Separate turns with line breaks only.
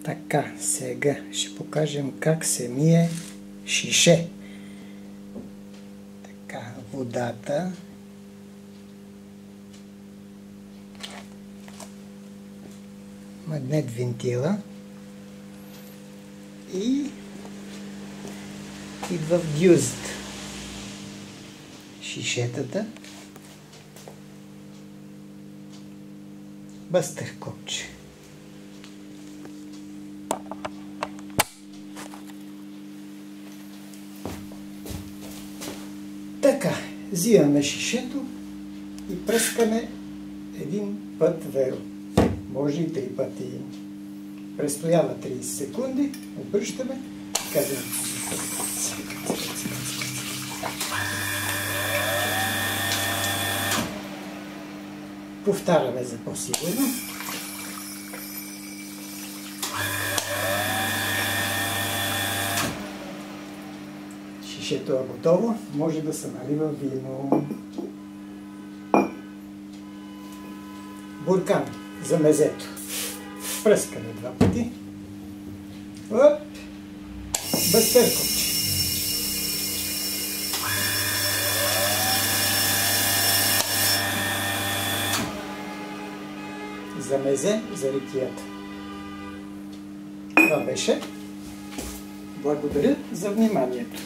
Така, сега ще покажем как се мие шише. Така, водата. Магнет вентила. И идва в гюзд. Шишетата. Бъстър копче. Така, взимаме шишето и пръскаме един път веро. Може и 3 пъти. Престоява 30 секунди, обръщаме и казваме. Повтаряме за по-сигурно. Шишето е готово, може да се налива вино. Буркан за мезето. Пръскаме 2 пъти. Оп! Бъстър копче. За мезе, за рикията. Това беше. Благодаря за вниманието.